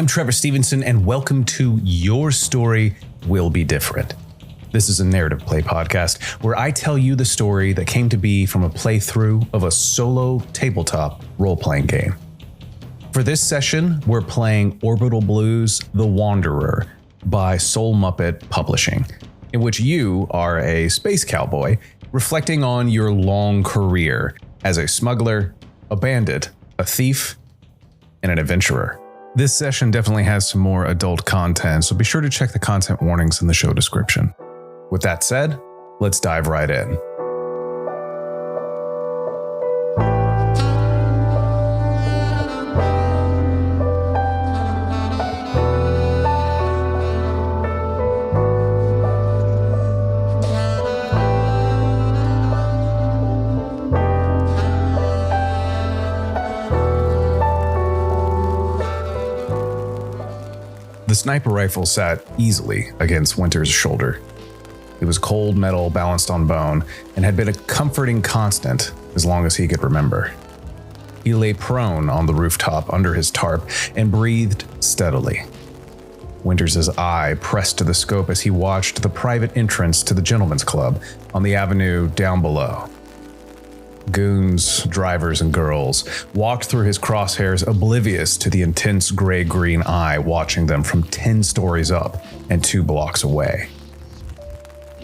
Trevor Stevenson, and welcome to Your Story Will Be Different. This is a narrative play podcast where I tell you the story that came to be from a playthrough of a solo tabletop role-playing game. For this session, we're playing Orbital Blues: The Wanderer by Soul Muppet Publishing, in which you are a space cowboy reflecting on your long career as a smuggler, a bandit, a thief, and an adventurer. This session definitely has some more adult content, so be sure to check the content warnings in the show description. With that said, let's dive right in. The sniper rifle sat easily against Winter's shoulder. It was cold metal balanced on bone and had been a comforting constant as long as he could remember. He lay prone on the rooftop under his tarp and breathed steadily. Winters' eye pressed to the scope as he watched the private entrance to the gentleman's club on the avenue down below. Goons, drivers, and girls walked through his crosshairs, oblivious to the intense gray-green eye watching them from 10 stories up and 2 blocks away.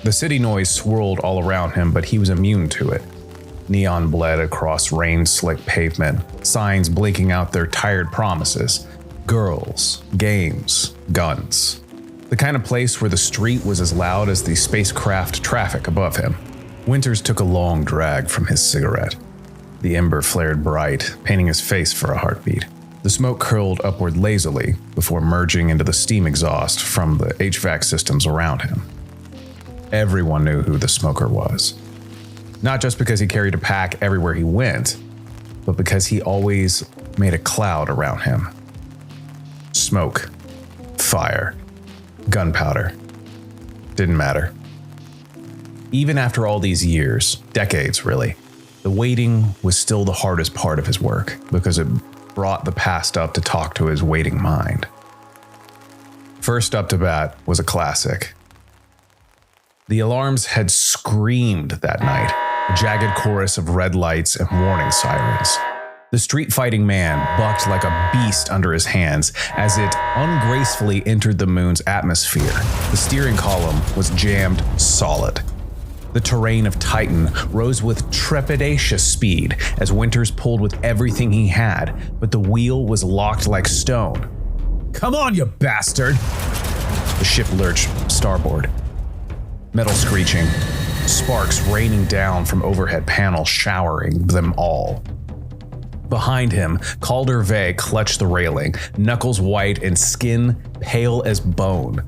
The city noise swirled all around him, but he was immune to it. Neon bled across rain-slick pavement, signs blinking out their tired promises. Girls, games, guns. The kind of place where the street was as loud as the spacecraft traffic above him. Winters took a long drag from his cigarette. The ember flared bright, painting his face for a heartbeat. The smoke curled upward lazily before merging into the steam exhaust from the HVAC systems around him. Everyone knew who the smoker was. Not just because he carried a pack everywhere he went, but because he always made a cloud around him. Smoke, fire, gunpowder. Didn't matter. Even after all these years, decades really, the waiting was still the hardest part of his work because it brought the past up to talk to his waiting mind. First up to bat was a classic. The alarms had screamed that night, a jagged chorus of red lights and warning sirens. The street-fighting man bucked like a beast under his hands as it ungracefully entered the moon's atmosphere. The steering column was jammed solid. The terrain of Titan rose with trepidatious speed as Winters pulled with everything he had, but the wheel was locked like stone. "Come on, you bastard!" The ship lurched starboard. Metal screeching, sparks raining down from overhead panels showering them all. Behind him, Calder Vey clutched the railing, knuckles white and skin pale as bone.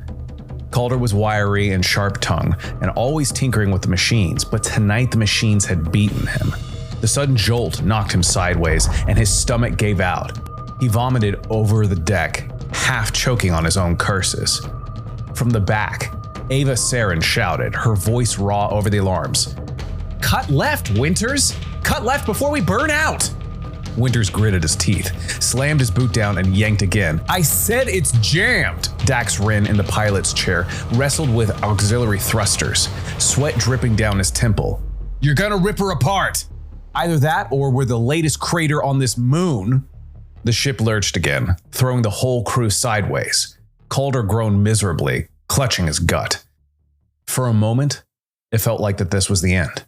Calder was wiry and sharp-tongued and always tinkering with the machines, but tonight the machines had beaten him. The sudden jolt knocked him sideways and his stomach gave out. He vomited over the deck, half choking on his own curses. From the back, Ava Saren shouted, her voice raw over the alarms. "Cut left, Winters! Cut left before we burn out!" Winters gritted his teeth, slammed his boot down, and yanked again. "I said it's jammed!" Dax Wren in the pilot's chair wrestled with auxiliary thrusters, sweat dripping down his temple. "You're gonna rip her apart! Either that or we're the latest crater on this moon." The ship lurched again, throwing the whole crew sideways. Calder groaned miserably, clutching his gut. For a moment, it felt like that this was the end.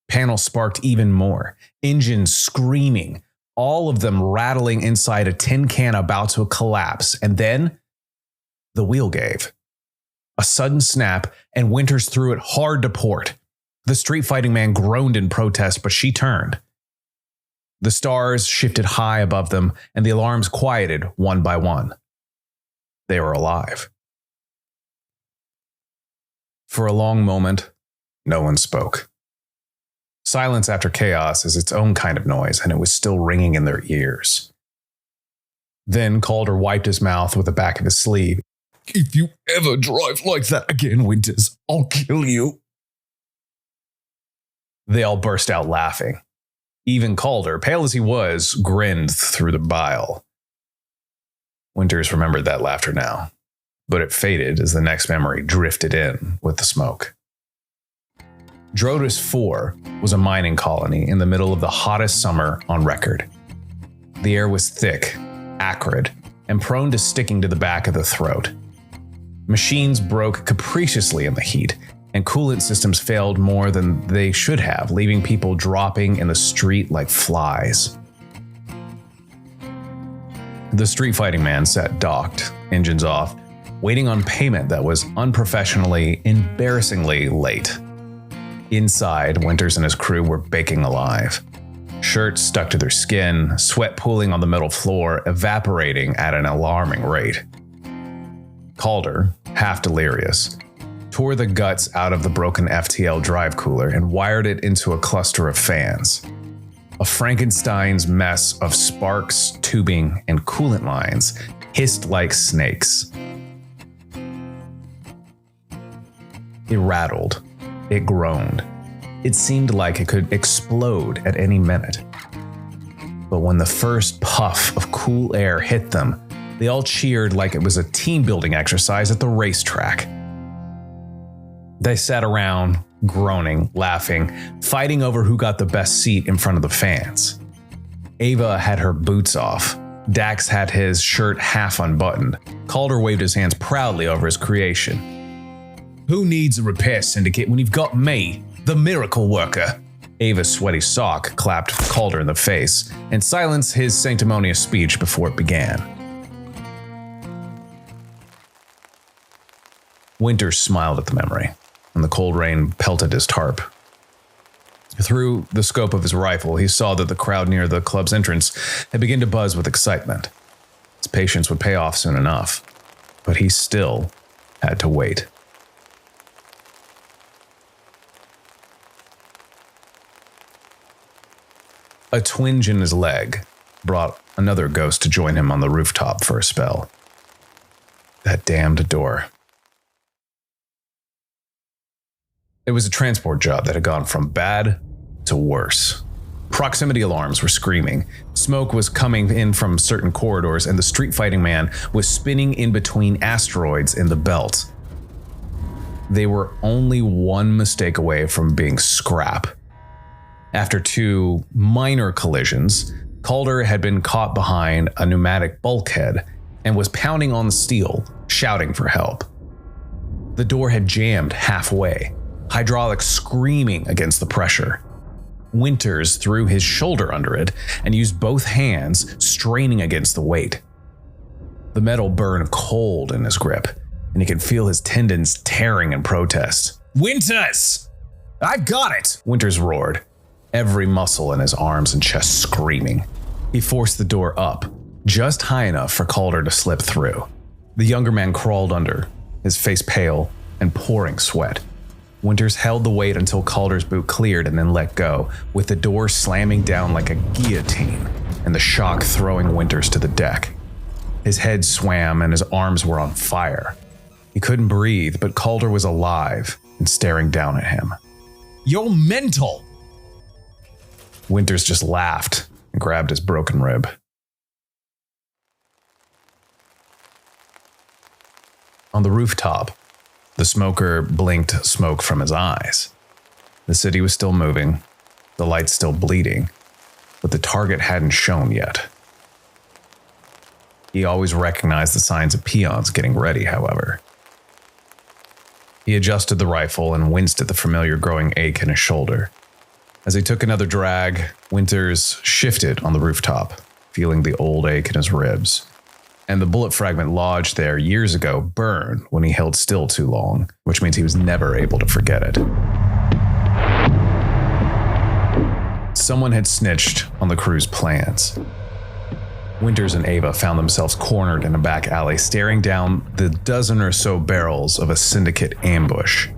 Panels sparked even more, engines screaming, all of them rattling inside a tin can about to collapse, and then the wheel gave. A sudden snap, and Winters threw it hard to port. The street-fighting man groaned in protest, but she turned. The stars shifted high above them, and the alarms quieted one by one. They were alive. For a long moment, no one spoke. Silence after chaos is its own kind of noise, and it was still ringing in their ears. Then Calder wiped his mouth with the back of his sleeve. "If you ever drive like that again, Winters, I'll kill you." They all burst out laughing. Even Calder, pale as he was, grinned through the bile. Winters remembered that laughter now, but it faded as the next memory drifted in with the smoke. Drotus 4 was a mining colony in the middle of the hottest summer on record. The air was thick, acrid, and prone to sticking to the back of the throat. Machines broke capriciously in the heat, and coolant systems failed more than they should have, leaving people dropping in the street like flies. The street fighting man sat docked, engines off, waiting on payment that was unprofessionally, embarrassingly late. Inside, Winters and his crew were baking alive. Shirts stuck to their skin, sweat pooling on the metal floor, evaporating at an alarming rate. Calder, half delirious, tore the guts out of the broken FTL drive cooler and wired it into a cluster of fans. A Frankenstein's mess of sparks, tubing, and coolant lines hissed like snakes. It rattled. It groaned. It seemed like it could explode at any minute. But when the first puff of cool air hit them, they all cheered like it was a team-building exercise at the racetrack. They sat around, groaning, laughing, fighting over who got the best seat in front of the fans. Ava had her boots off. Dax had his shirt half unbuttoned. Calder waved his hands proudly over his creation. Who needs a repair syndicate when you've got me, the miracle worker? Ava's sweaty sock clapped Calder in the face and silenced his sanctimonious speech before it began. Winters smiled at the memory, and the cold rain pelted his tarp. Through the scope of his rifle, he saw that the crowd near the club's entrance had begun to buzz with excitement. His patience would pay off soon enough, but he still had to wait. A twinge in his leg brought another ghost to join him on the rooftop for a spell. That damned door. It was a transport job that had gone from bad to worse. Proximity alarms were screaming. Smoke was coming in from certain corridors, and the street fighting man was spinning in between asteroids in the belt. They were only one mistake away from being scrap. After two minor collisions, Calder had been caught behind a pneumatic bulkhead and was pounding on the steel, shouting for help. The door had jammed halfway, hydraulics screaming against the pressure. Winters threw his shoulder under it and used both hands, straining against the weight. The metal burned cold in his grip, and he could feel his tendons tearing in protest. Winters! I've got it! Winters roared, every muscle in his arms and chest screaming. He forced the door up, just high enough for Calder to slip through. The younger man crawled under, his face pale and pouring sweat. Winters held the weight until Calder's boot cleared and then let go, with the door slamming down like a guillotine and the shock throwing Winters to the deck. His head swam and his arms were on fire. He couldn't breathe, but Calder was alive and staring down at him. You're mental! Winters just laughed and grabbed his broken rib. On the rooftop, the smoker blinked smoke from his eyes. The city was still moving, the lights still bleeding, but the target hadn't shown yet. He always recognized the signs of peons getting ready, however. He adjusted the rifle and winced at the familiar growing ache in his shoulder. As he took another drag, Winters shifted on the rooftop, feeling the old ache in his ribs. And the bullet fragment lodged there years ago burned when he held still too long, which means he was never able to forget it. Someone had snitched on the crew's plans. Winters and Ava found themselves cornered in a back alley, staring down the dozen or so barrels of a syndicate ambush.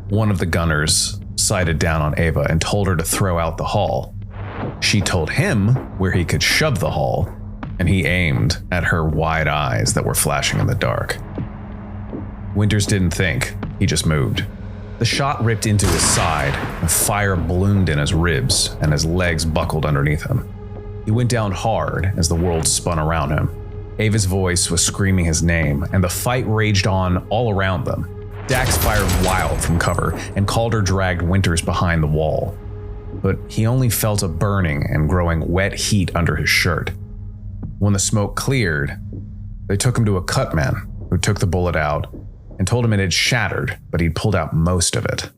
One of the gunners sighted down on Ava and told her to throw out the hull. She told him where he could shove the hull, and he aimed at her wide eyes that were flashing in the dark. Winters didn't think, he just moved. The shot ripped into his side, and fire bloomed in his ribs, and his legs buckled underneath him. He went down hard as the world spun around him. Ava's voice was screaming his name, and the fight raged on all around them. Dax fired wild from cover, and Calder dragged Winters behind the wall. But he only felt a burning and growing wet heat under his shirt. When the smoke cleared, they took him to a cutman who took the bullet out and told him it had shattered, but he'd pulled out most of it.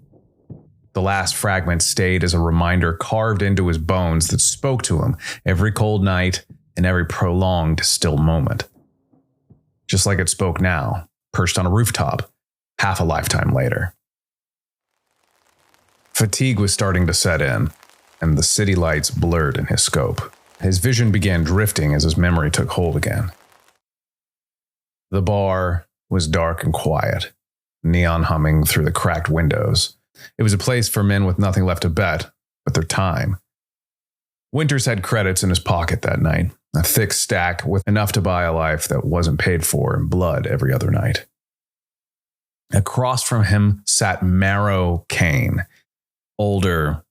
The last fragment stayed as a reminder carved into his bones that spoke to him every cold night and every prolonged still moment. Just like it spoke now, perched on a rooftop, half a lifetime later. Fatigue was starting to set in, and the city lights blurred in his scope. His vision began drifting as his memory took hold again. The bar was dark and quiet, neon humming through the cracked windows. It was a place for men with nothing left to bet but their time. Winters had credits in his pocket that night, a thick stack with enough to buy a life that wasn't paid for in blood every other night. Across from him sat Marrow Kane, older,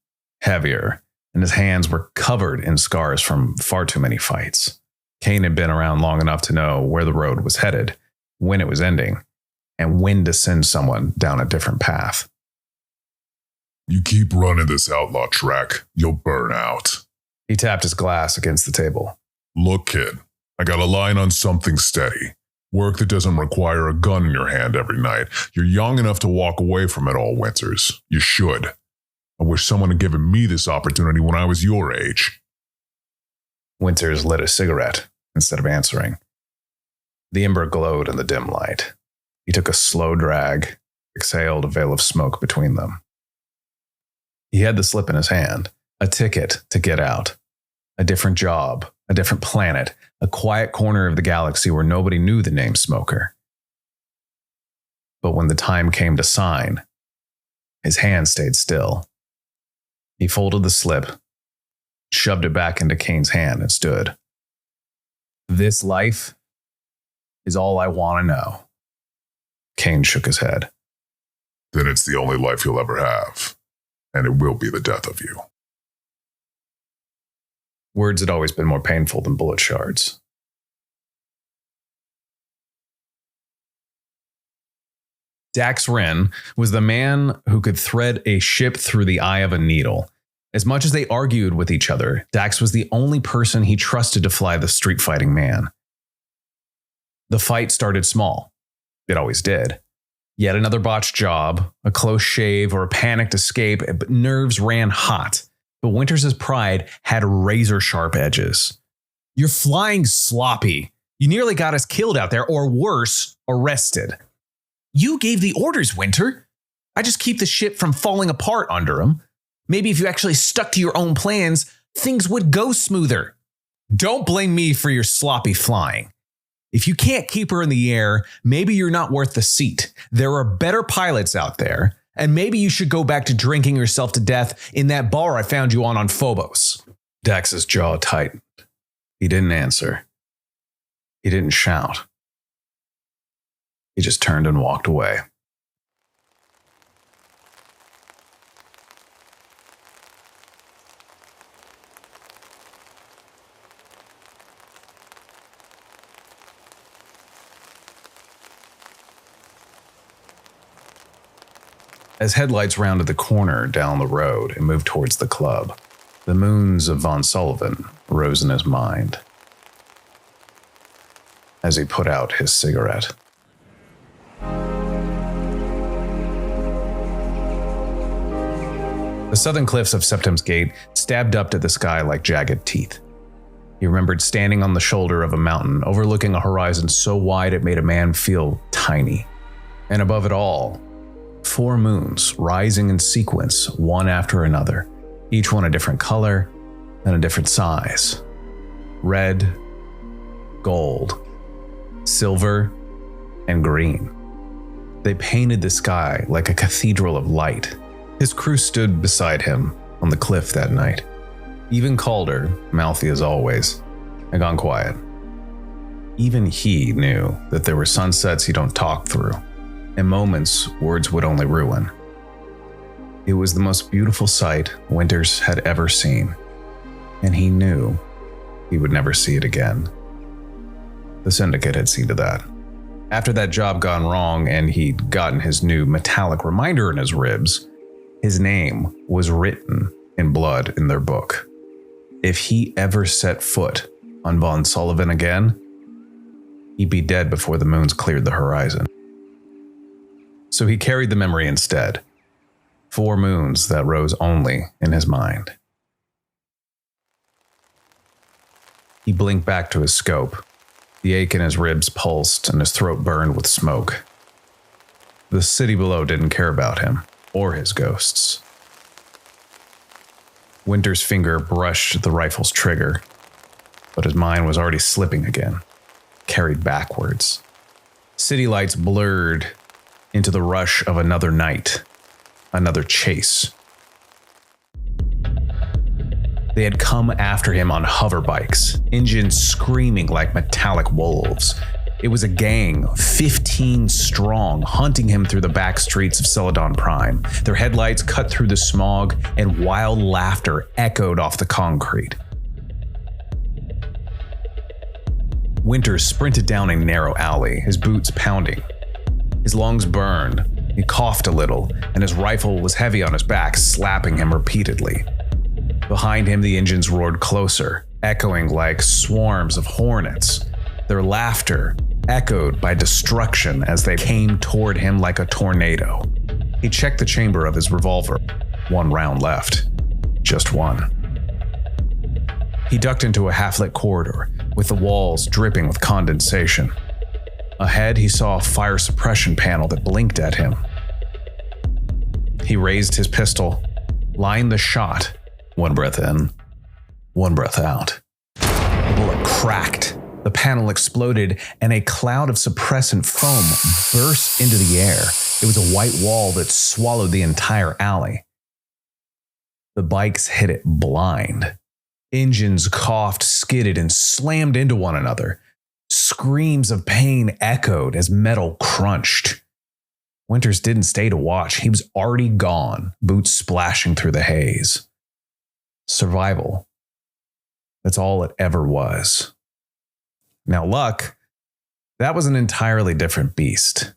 heavier, and his hands were covered in scars from far too many fights. Kane had been around long enough to know where the road was headed, when it was ending, and when to send someone down a different path. You keep running this outlaw track, you'll burn out. He tapped his glass against the table. Look, kid, I got a line on something steady. Work that doesn't require a gun in your hand every night. You're young enough to walk away from it all, Winters. You should. I wish someone had given me this opportunity when I was your age. Winters lit a cigarette instead of answering. The ember glowed in the dim light. He took a slow drag, exhaled a veil of smoke between them. He had the slip in his hand, a ticket to get out. A different job, a different planet, a quiet corner of the galaxy where nobody knew the name Smoker. But when the time came to sign, his hand stayed still. He folded the slip, shoved it back into Kane's hand, and stood. This life is all I want to know. Kane shook his head. Then it's the only life you'll ever have, and it will be the death of you. Words had always been more painful than bullet shards. Dax Wren was the man who could thread a ship through the eye of a needle. As much as they argued with each other, Dax was the only person he trusted to fly the street-fighting man. The fight started small. It always did. Yet another botched job, a close shave, or a panicked escape, but nerves ran hot. But Winters' pride had razor-sharp edges. You're flying sloppy. You nearly got us killed out there, or worse, arrested. You gave the orders, Winter. I just keep the ship from falling apart under him. Maybe if you actually stuck to your own plans, things would go smoother. Don't blame me for your sloppy flying. If you can't keep her in the air, maybe you're not worth the seat. There are better pilots out there, and maybe you should go back to drinking yourself to death in that bar I found you on Phobos. Dax's jaw tightened. He didn't answer. He didn't shout. He just turned and walked away. As headlights rounded the corner down the road and moved towards the club, the moons of Von Sullivan rose in his mind. As he put out his cigarette. The southern cliffs of Septim's Gate stabbed up to the sky like jagged teeth. He remembered standing on the shoulder of a mountain overlooking a horizon so wide it made a man feel tiny. And above it all, 4 moons rising in sequence, one after another, each one a different color and a different size. Red, gold, silver, and green. They painted the sky like a cathedral of light. His crew stood beside him on the cliff that night. Even Calder, mouthy as always, had gone quiet. Even he knew that there were sunsets you don't talk through, and moments words would only ruin. It was the most beautiful sight Winters had ever seen, and he knew he would never see it again. The syndicate had seen to that. After that job gone wrong and he'd gotten his new metallic reminder in his ribs, his name was written in blood in their book. If he ever set foot on Von Sullivan again, he'd be dead before the moons cleared the horizon. So he carried the memory instead. 4 moons that rose only in his mind. He blinked back to his scope. The ache in his ribs pulsed and his throat burned with smoke. The city below didn't care about him or his ghosts. Winter's finger brushed the rifle's trigger, but his mind was already slipping again, carried backwards. City lights blurred into the rush of another night, another chase. They had come after him on hover bikes, engines screaming like metallic wolves. It was a gang, 15 strong, hunting him through the back streets of Celadon Prime. Their headlights cut through the smog, and wild laughter echoed off the concrete. Winters sprinted down a narrow alley, his boots pounding. His lungs burned, he coughed a little, and his rifle was heavy on his back, slapping him repeatedly. Behind him, the engines roared closer, echoing like swarms of hornets. Their laughter echoed by destruction as they came toward him like a tornado. He checked the chamber of his revolver. 1 round left. Just 1. He ducked into a half-lit corridor, with the walls dripping with condensation. Ahead, he saw a fire suppression panel that blinked at him. He raised his pistol, lined the shot. 1 breath in, 1 breath out. The bullet cracked. The panel exploded, and a cloud of suppressant foam burst into the air. It was a white wall that swallowed the entire alley. The bikes hit it blind. Engines coughed, skidded, and slammed into one another. Screams of pain echoed as metal crunched. Winters didn't stay to watch. He was already gone, boots splashing through the haze. Survival. That's all it ever was. Now, luck, that was an entirely different beast.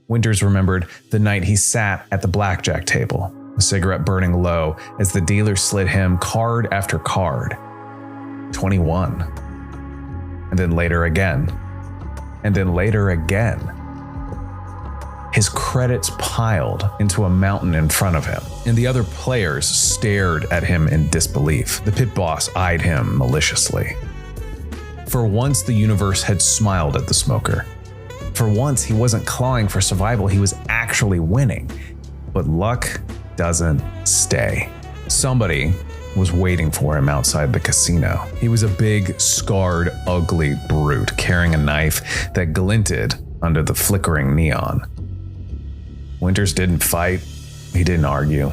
Winters remembered the night he sat at the blackjack table, a cigarette burning low as the dealer slid him card after card. 21. And then later again. And then later again. His credits piled into a mountain in front of him, and the other players stared at him in disbelief. The pit boss eyed him maliciously. For once, the universe had smiled at the smoker. For once, he wasn't clawing for survival, he was actually winning. But luck doesn't stay. Somebody was waiting for him outside the casino. He was a big, scarred, ugly brute carrying a knife that glinted under the flickering neon. Winters didn't fight. He didn't argue.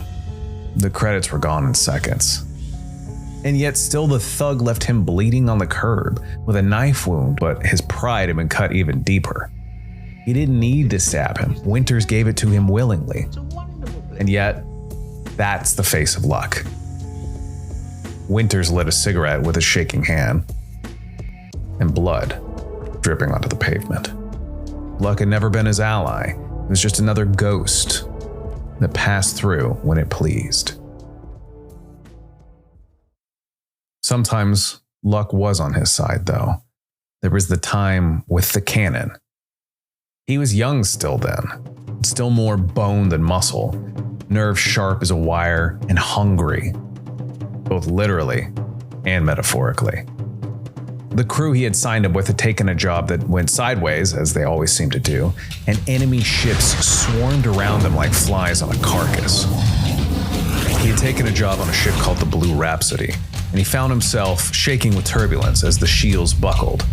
The credits were gone in seconds. And yet still the thug left him bleeding on the curb with a knife wound, but his pride had been cut even deeper. He didn't need to stab him. Winters gave it to him willingly. And yet, that's the face of luck. Winters lit a cigarette with a shaking hand, and blood dripping onto the pavement. Luck had never been his ally. It was just another ghost that passed through when it pleased. Sometimes luck was on his side, though. There was the time with the cannon. He was young still then, still more bone than muscle, nerve sharp as a wire and hungry, both literally and metaphorically. The crew he had signed up with had taken a job that went sideways, as they always seem to do, and enemy ships swarmed around them like flies on a carcass. He had taken a job on a ship called the Blue Rhapsody, and he found himself shaking with turbulence as the shields buckled.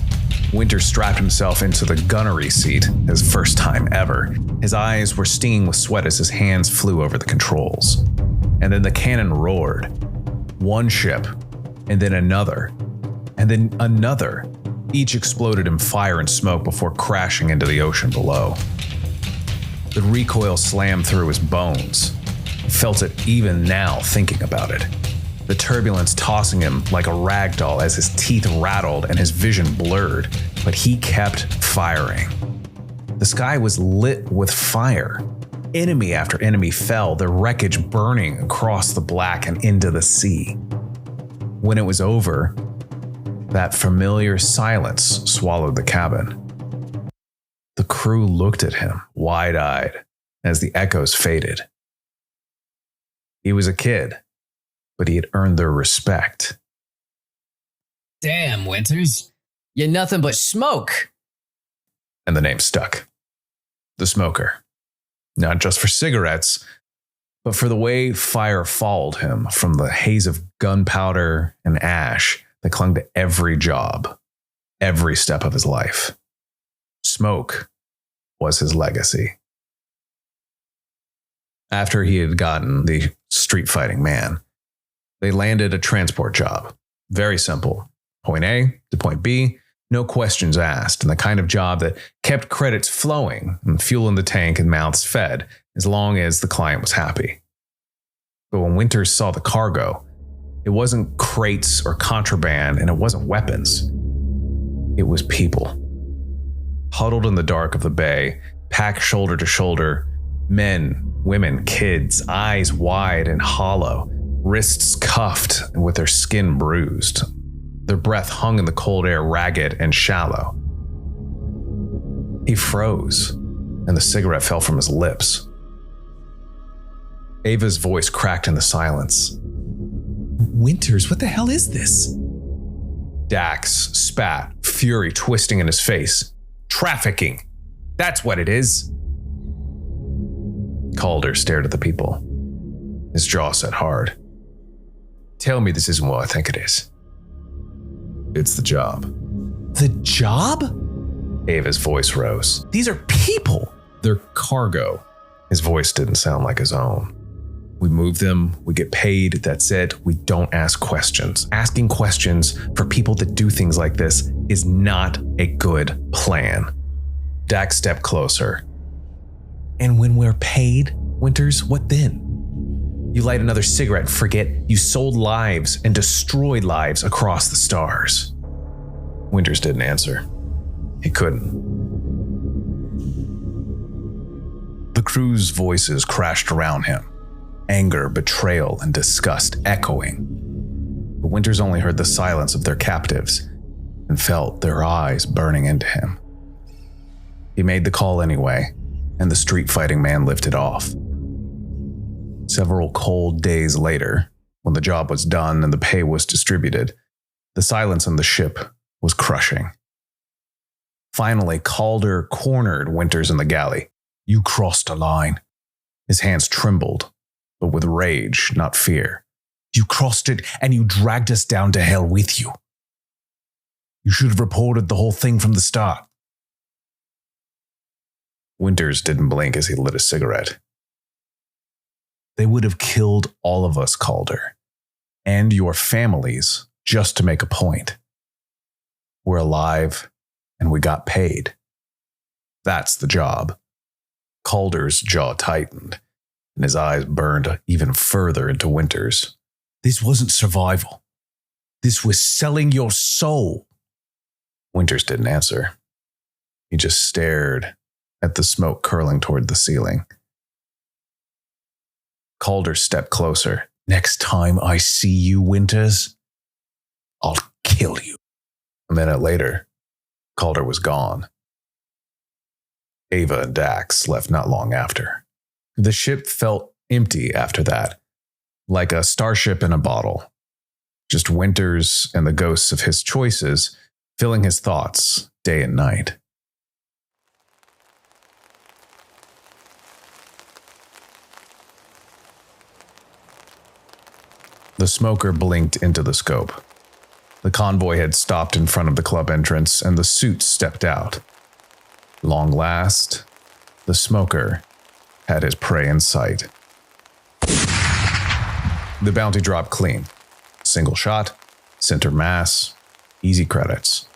Winter strapped himself into the gunnery seat, his first time ever. His eyes were stinging with sweat as his hands flew over the controls. And then the cannon roared. One ship, and then another, and then another. Each exploded in fire and smoke before crashing into the ocean below. The recoil slammed through his bones. He felt it even now thinking about it. the turbulence tossing him like a rag doll as his teeth rattled and his vision blurred, but he kept firing. The sky was lit with fire. Enemy after enemy fell, their wreckage burning across the black and into the sea. When it was over, that familiar silence swallowed the cabin. The crew looked at him, wide-eyed, as the echoes faded. He was a kid, but he had earned their respect. Damn, Winters. You're nothing but smoke. And the name stuck. The Smoker. Not just for cigarettes, but for the way fire followed him from the haze of gunpowder and ash that clung to every job, every step of his life. Smoke was his legacy. After he had gotten the street fighting man, they landed a transport job. Very simple. Point A to point B, no questions asked, and the kind of job that kept credits flowing and fuel in the tank and mouths fed as long as the client was happy. But when Winters saw the cargo, it wasn't crates or contraband, and it wasn't weapons. It was people. Huddled in the dark of the bay, packed shoulder to shoulder, men, women, kids, eyes wide and hollow, wrists cuffed and with their skin bruised. Their breath hung in the cold air, ragged and shallow. He froze, and the cigarette fell from his lips. Ava's voice cracked in the silence. Winters, what the hell is this? Dax spat, fury twisting in his face. Trafficking. That's what it is. Calder stared at the people. His jaw set hard. Tell me this isn't what I think it is. It's the job. The job? Ava's voice rose. These are people. They're cargo. His voice didn't sound like his own. We move them, we get paid, that's it. We don't ask questions. Asking questions for people that do things like this is not a good plan. Dax stepped closer. And when we're paid, Winters, what then? You light another cigarette and forget you sold lives and destroyed lives across the stars. Winters didn't answer. He couldn't. The crew's voices crashed around him. Anger, betrayal, and disgust echoing. But Winters only heard the silence of their captives and felt their eyes burning into him. He made the call anyway, and the street fighting man lifted off. Several cold days later, when the job was done and the pay was distributed, the silence on the ship was crushing. Finally, Calder cornered Winters in the galley. You crossed a line. His hands trembled, but with rage, not fear. You crossed it and you dragged us down to hell with you. You should have reported the whole thing from the start. Winters didn't blink as he lit a cigarette. They would have killed all of us, Calder. And your families, just to make a point. We're alive, and we got paid. That's the job. Calder's jaw tightened, and his eyes burned even further into Winters. This wasn't survival. This was selling your soul. Winters didn't answer. He just stared at the smoke curling toward the ceiling. Calder stepped closer. Next time I see you, Winters, I'll kill you. A minute later, Calder was gone. Ava and Dax left not long after. The ship felt empty after that, like a starship in a bottle. Just Winters and the ghosts of his choices filling his thoughts day and night. The smoker blinked into the scope. The convoy had stopped in front of the club entrance, and the suit stepped out. Long last, the smoker had his prey in sight. The bounty dropped clean. Single shot, center mass, easy credits.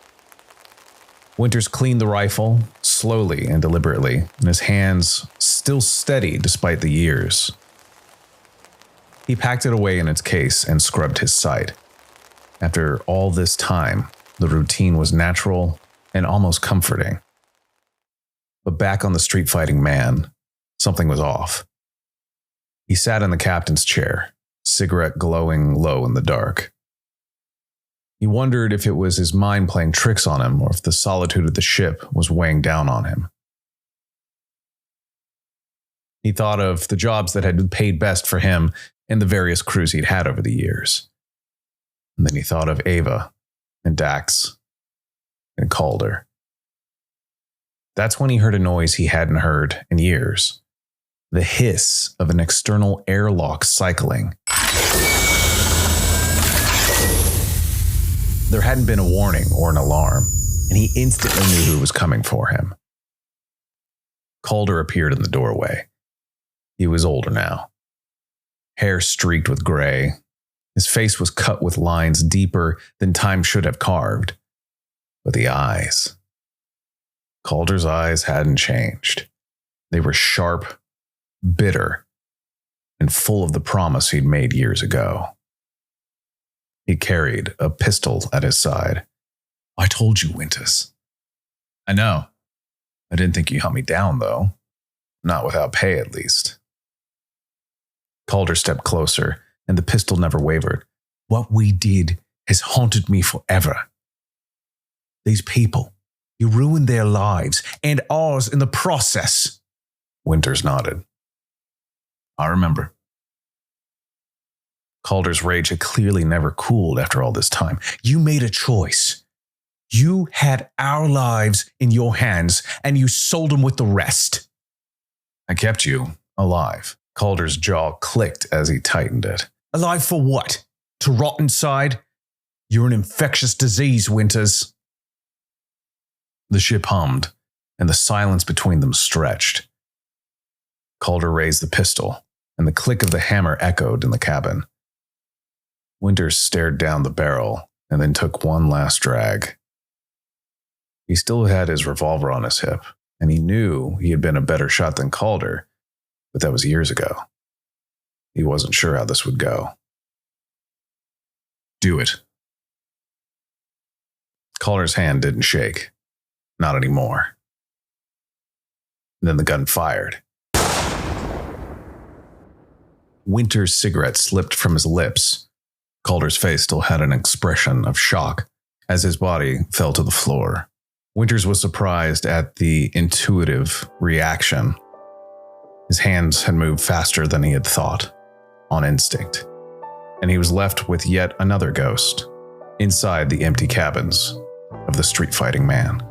Winters cleaned the rifle, slowly and deliberately, and his hands still steady despite the years. He packed it away in its case and scrubbed his sight. After all this time, the routine was natural and almost comforting. But back on the street fighting man, something was off. He sat in the captain's chair, cigarette glowing low in the dark. He wondered if it was his mind playing tricks on him or if the solitude of the ship was weighing down on him. He thought of the jobs that had paid best for him and the various crews he'd had over the years. And then he thought of Ava and Dax and Calder. That's when he heard a noise he hadn't heard in years. The hiss of an external airlock cycling. There hadn't been a warning or an alarm, and he instantly knew who was coming for him. Calder appeared in the doorway. He was older now. Hair streaked with gray. His face was cut with lines deeper than time should have carved. But the eyes. Calder's eyes hadn't changed. They were sharp, bitter, and full of the promise he'd made years ago. He carried a pistol at his side. I told you, Winters. I know. I didn't think you hunt me down, though. Not without pay, at least. Calder stepped closer, and the pistol never wavered. What we did has haunted me forever. These people, you ruined their lives, and ours in the process. Winters nodded. I remember. Calder's rage had clearly never cooled after all this time. You made a choice. You had our lives in your hands, and you sold them with the rest. I kept you alive. Calder's jaw clicked as he tightened it. Alive for what? To rot inside? You're an infectious disease, Winters. The ship hummed, and the silence between them stretched. Calder raised the pistol, and the click of the hammer echoed in the cabin. Winters stared down the barrel and then took one last drag. He still had his revolver on his hip, and he knew he had been a better shot than Calder, but that was years ago. He wasn't sure how this would go. Do it. Calder's hand didn't shake. Not anymore. And then the gun fired. Winter's cigarette slipped from his lips. Calder's face still had an expression of shock as his body fell to the floor. Winters was surprised at the intuitive reaction. His hands had moved faster than he had thought, on instinct, and he was left with yet another ghost inside the empty cabins of the street fighting man.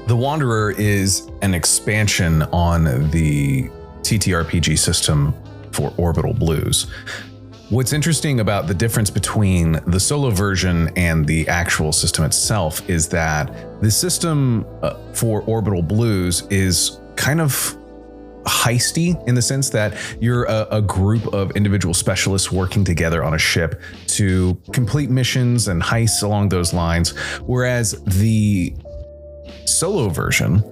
The Wanderer is an expansion on the TTRPG system for Orbital Blues. What's interesting about the difference between the solo version and the actual system itself is that the system for Orbital Blues is kind of heisty in the sense that you're a group of individual specialists working together on a ship to complete missions and heists along those lines, whereas the solo version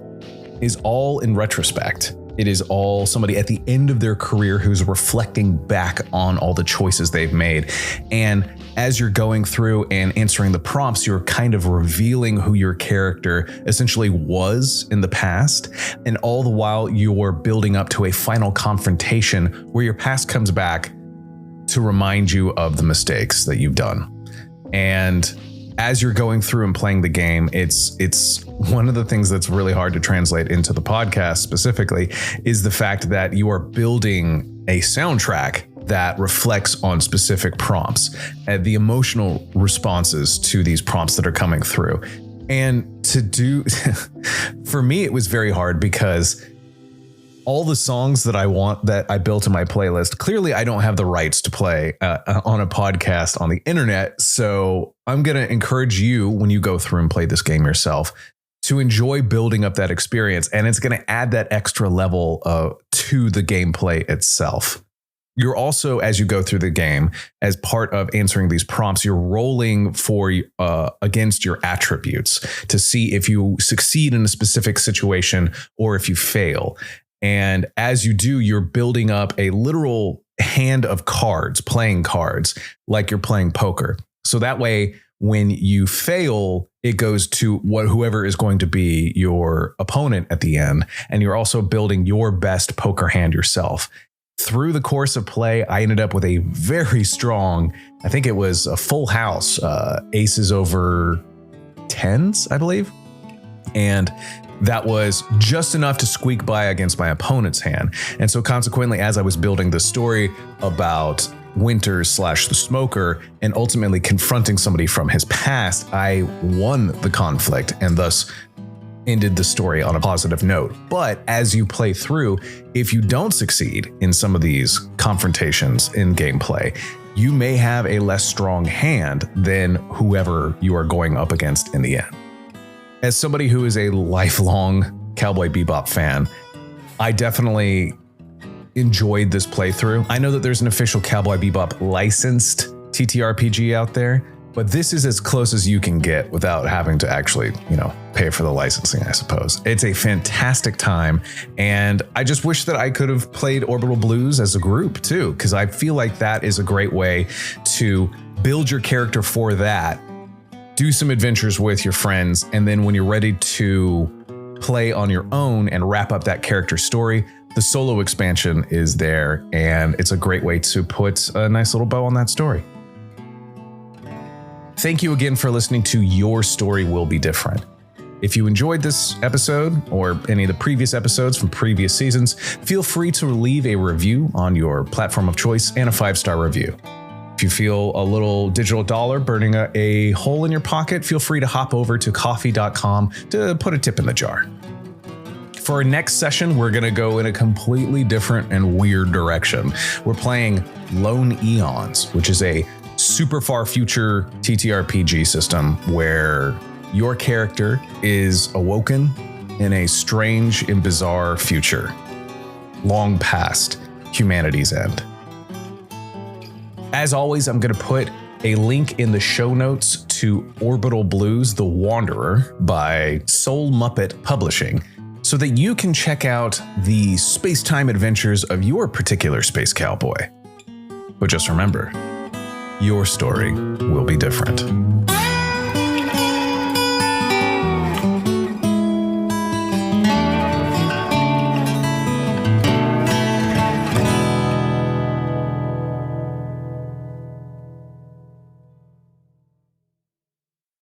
is all in retrospect. It is all somebody at the end of their career who's reflecting back on all the choices they've made. And as you're going through and answering the prompts, you're kind of revealing who your character essentially was in the past. And all the while you're building up to a final confrontation where your past comes back to remind you of the mistakes that you've done. And as you're going through and playing the game, it's one of the things that's really hard to translate into the podcast specifically is the fact that you are building a soundtrack that reflects on specific prompts and the emotional responses to these prompts that are coming through. And to do, for me, it was very hard because all the songs that I want that I built in my playlist. Clearly, I don't have the rights to play on a podcast on the internet. So I'm going to encourage you, when you go through and play this game yourself, to enjoy building up that experience. And it's going to add that extra level to the gameplay itself. You're also, as you go through the game, as part of answering these prompts, you're rolling for against your attributes to see if you succeed in a specific situation or if you fail. And as you do, you're building up a literal hand of cards, playing cards, like you're playing poker. So that way, when you fail, it goes to whoever is going to be your opponent at the end. And you're also building your best poker hand yourself. Through the course of play, I ended up with a very strong, I think it was a full house, aces over tens, I believe. And that was just enough to squeak by against my opponent's hand. And so consequently, as I was building the story about Winters / the smoker and ultimately confronting somebody from his past, I won the conflict and thus ended the story on a positive note. But as you play through, if you don't succeed in some of these confrontations in gameplay, you may have a less strong hand than whoever you are going up against in the end. As somebody who is a lifelong Cowboy Bebop fan, I definitely enjoyed this playthrough. I know that there's an official Cowboy Bebop licensed TTRPG out there, but this is as close as you can get without having to actually, pay for the licensing, I suppose. It's a fantastic time. And I just wish that I could have played Orbital Blues as a group too, because I feel like that is a great way to build your character for that, do some adventures with your friends, and then when you're ready to play on your own and wrap up that character story, the solo expansion is there, and it's a great way to put a nice little bow on that story. Thank you again for listening to Your Story Will Be Different. If you enjoyed this episode or any of the previous episodes from previous seasons, feel free to leave a review on your platform of choice and a 5-star review. If you feel a little digital dollar burning a hole in your pocket, feel free to hop over to coffee.com to put a tip in the jar. For our next session, we're going to go in a completely different and weird direction. We're playing Lone Eons, which is a super far future TTRPG system where your character is awoken in a strange and bizarre future, long past humanity's end. As always, I'm going to put a link in the show notes to Orbital Blues, The Wanderer by Soul Muppet Publishing, so that you can check out the space-time adventures of your particular space cowboy. But just remember, your story will be different.